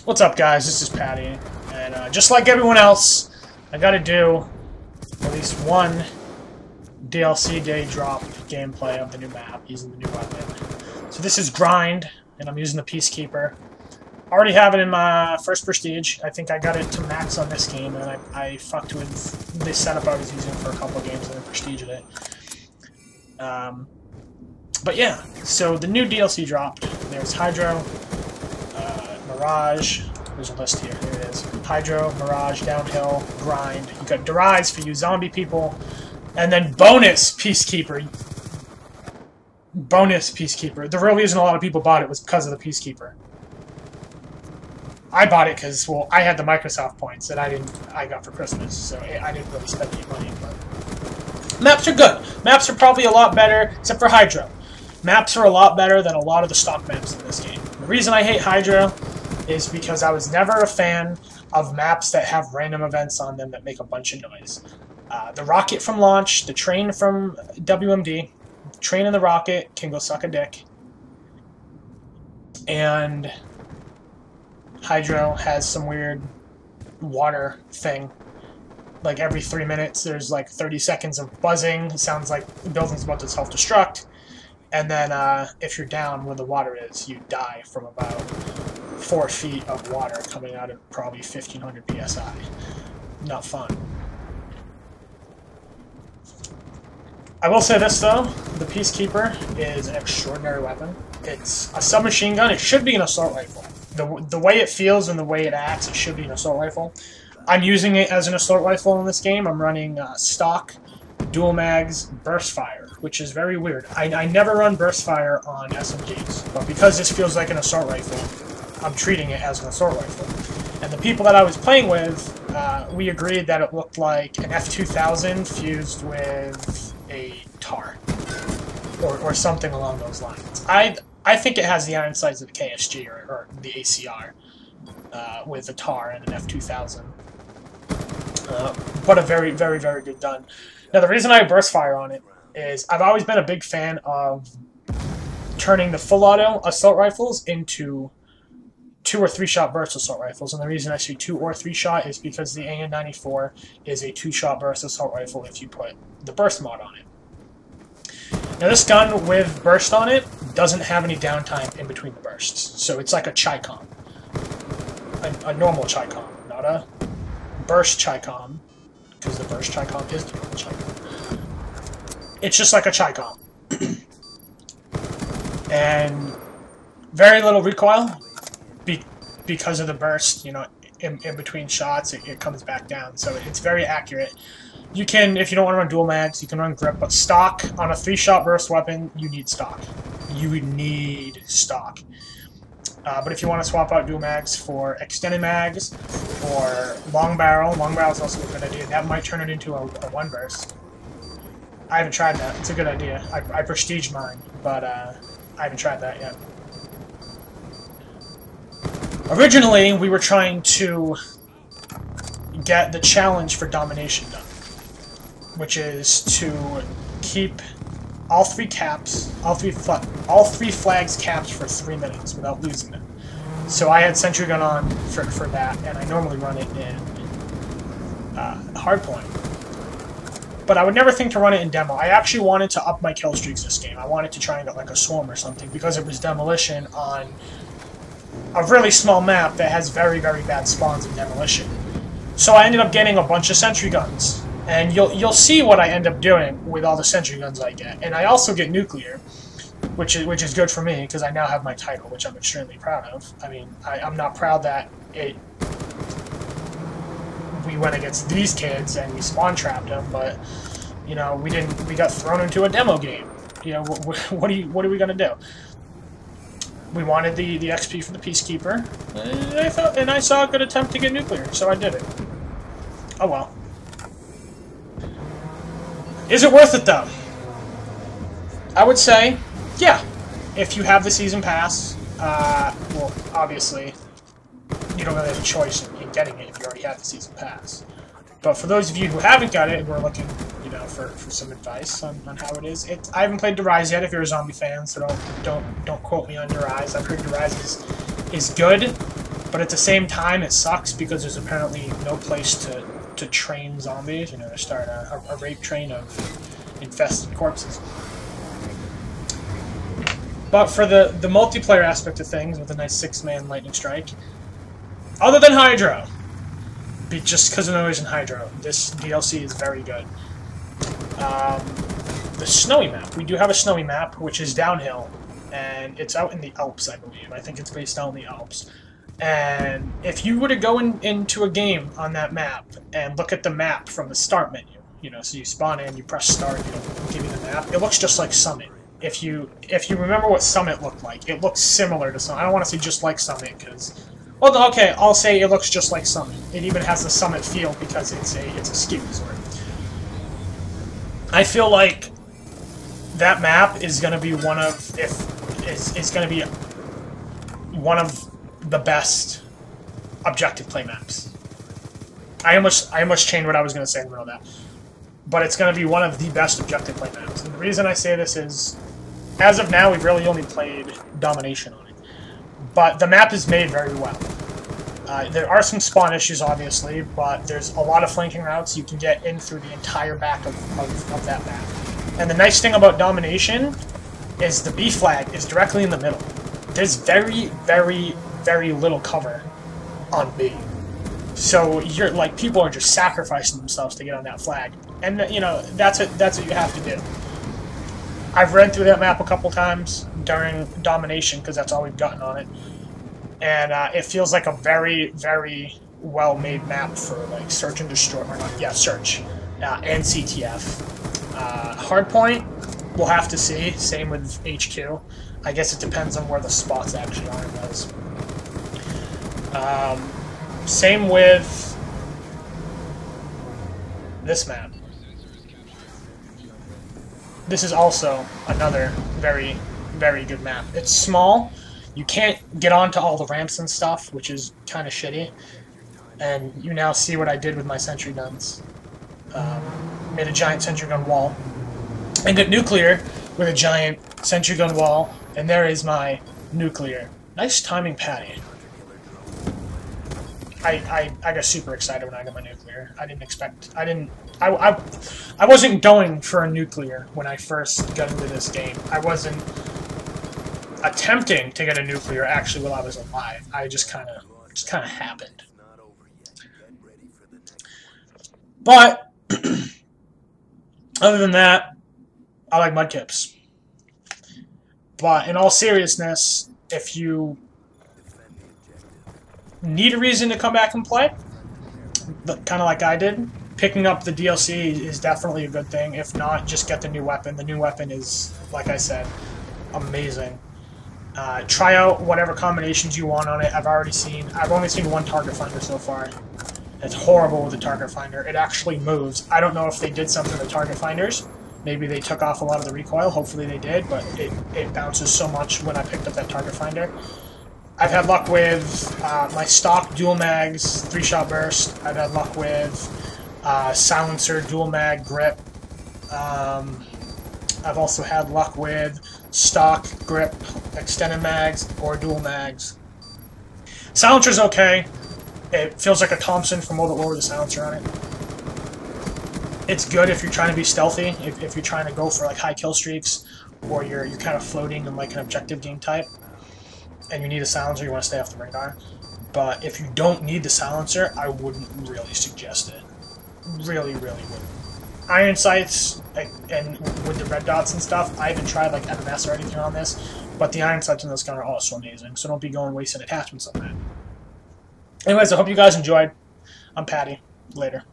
What's up, guys? This is Patty, and just like everyone else, I gotta do at least one DLC day drop gameplay of the new map using the new weapon. So this is Grind, and I'm using the Peacekeeper. Already have it in my first Prestige. I think I got it to max on this game, and I fucked with the setup I was using for a couple of games and then Prestiged it. But yeah, so the new DLC dropped. There's Hydro, Mirage, there's a list here, here it is. Hydro, Mirage, Downhill, Grind. You got Derise for you zombie people, and then bonus Peacekeeper. Bonus Peacekeeper. The real reason a lot of people bought it was because of the Peacekeeper. I bought it because, well, I had the Microsoft points that I got for Christmas, so I didn't really spend any money, but maps are good. Maps are probably a lot better, except for Hydro. Maps are a lot better than a lot of the stock maps in this game. The reason I hate Hydro is because I was never a fan of maps that have random events on them that make a bunch of noise. The rocket from launch, the train from WMD, train and the rocket can go suck a dick. And Hydro has some weird water thing. Like every 3 minutes there's like 30 seconds of buzzing. It sounds like the building's about to self-destruct. And then if you're down where the water is, you die from about 4 feet of water coming out of probably 1500 PSI. Not fun. I will say this though, the Peacekeeper is an extraordinary weapon. It's a submachine gun. It should be an assault rifle. The way it feels and the way it acts, it should be an assault rifle. I'm using it as an assault rifle in this game. I'm running stock, dual mags, burst fire, which is very weird. I never run burst fire on SMGs, but because this feels like an assault rifle, I'm treating it as an assault rifle. And the people that I was playing with, we agreed that it looked like an F2000 fused with a TAR, or something along those lines. I think it has the iron sights of the KSG or the ACR with a TAR and an F2000. But a very, very, very good gun. Now, the reason I burst fire on it is I've always been a big fan of turning the full auto assault rifles into 2 or 3 shot burst assault rifles. And the reason I say 2 or 3 shot is because the AN-94 is a 2-shot burst assault rifle if you put the burst mod on it. Now, this gun with burst on it doesn't have any downtime in between the bursts. So it's like a Chi-Com. A normal Chi-Com, not a burst Chi-Com, because the burst Chi-Com is the normal Chi-Com. It's just like a Chi-Com. And very little recoil because of the burst, you know, in between shots, it comes back down. So it's very accurate. You can, if you don't want to run dual mags, you can run grip, but stock on a 3-shot burst weapon, you need stock. You need stock. But if you want to swap out dual mags for extended mags or long barrel is also a good idea. That might turn it into a 1 burst. I haven't tried that. It's a good idea. I prestiged mine, but I haven't tried that yet. Originally, we were trying to get the challenge for domination done, which is to keep all 3 flags capped for 3 minutes without losing them. So I had Sentry Gun on for that, and I normally run it in Hardpoint. But I would never think to run it in Demo. I actually wanted to up my kill streaks this game. I wanted to try and get like a Swarm or something, because it was Demolition on a really small map that has very, very bad spawns in Demolition. So I ended up getting a bunch of Sentry Guns. And you'll see what I end up doing with all the Sentry Guns I get. And I also get Nuclear, which is good for me, because I now have my title, which I'm extremely proud of. I mean, I'm not proud that we went against these kids and we spawn trapped them, but you know, we got thrown into a demo game. You know, what are we gonna do? We wanted the XP for the Peacekeeper, and I saw a good attempt to get Nuclear, so I did it. Oh well. Is it worth it, though? I would say, yeah. If you have the Season Pass, well, obviously, you don't really have a choice in getting it if you already have the Season Pass. But for those of you who haven't got it and were looking, you know, for some advice on how it is, I haven't played Derise yet. If you're a zombie fan, so don't quote me on Derise. I've heard Derise is good, But at the same time, it sucks because there's apparently no place to train zombies, you know, to start a rape train of infested corpses. But for the multiplayer aspect of things, with a nice 6-man lightning strike, other than Hydro, just because of the noise in Hydro, this DLC is very good. The snowy map. We do have a snowy map, which is downhill, and it's out in the Alps, I believe. I think it's based out in the Alps. And if you were to go into a game on that map and look at the map from the start menu, you know, so you spawn in, you press start, it'll give you the map. It looks just like Summit. If you remember what Summit looked like, it looks similar to Summit. I don't want to say just like Summit because, well, okay, I'll say it looks just like Summit. It even has the Summit feel because it's a ski resort. I feel like that map is going to be one of the best objective play maps. I almost changed what I was going to say in the middle of that. But it's going to be one of the best objective play maps. And the reason I say this is, as of now, we've really only played Domination on it. But the map is made very well. There are some spawn issues, obviously, but there's a lot of flanking routes. You can get in through the entire back of that map. And the nice thing about Domination is the B flag is directly in the middle. There's very, very, very little cover on B. So you're like, people are just sacrificing themselves to get on that flag. And you know, that's what you have to do. I've read through that map a couple times during Domination because that's all we've gotten on it. And it feels like a very, very well-made map for like search and destroy, or not, yeah, search, and CTF. Hardpoint, we'll have to see. Same with HQ. I guess it depends on where the spots actually are in those. Same with this map. This is also another very, very good map. It's small. You can't get onto all the ramps and stuff, which is kind of shitty. And you now see what I did with my sentry guns. Made a giant sentry gun wall. And got nuclear with a giant sentry gun wall. And there is my nuclear. Nice timing, Patty. I got super excited when I got my nuclear. I wasn't going for a nuclear when I first got into this game. I wasn't attempting to get a nuclear actually while I was alive. I just kind of happened. But other than that, I like mudkips. But in all seriousness, if you need a reason to come back and play, kind of like I did, picking up the DLC is definitely a good thing. If not, just get the new weapon. The new weapon is, like I said, amazing. Try out whatever combinations you want on it. I've only seen one target finder so far. It's horrible with the target finder. It actually moves. I don't know if they did something with target finders. Maybe they took off a lot of the recoil. Hopefully they did, but it bounces so much when I picked up that target finder. I've had luck with my stock dual mags, 3-shot burst. I've had luck with silencer, dual mag, grip. I've also had luck with stock, grip, extended mags, or dual mags. Silencer's okay. It feels like a Thompson from World at War with a silencer on it. It's good if you're trying to be stealthy, if you're trying to go for like high kill streaks, or you're kind of floating in like an objective game type, and you need a silencer, you want to stay off the radar. But if you don't need the silencer, I wouldn't really suggest it. Really, really wouldn't. Iron sights, and with the red dots and stuff, I haven't tried like MMS or anything on this, but the iron sights in this gun are also amazing, so don't be going wasting attachments on that. Anyways, I hope you guys enjoyed. I'm Patty. Later.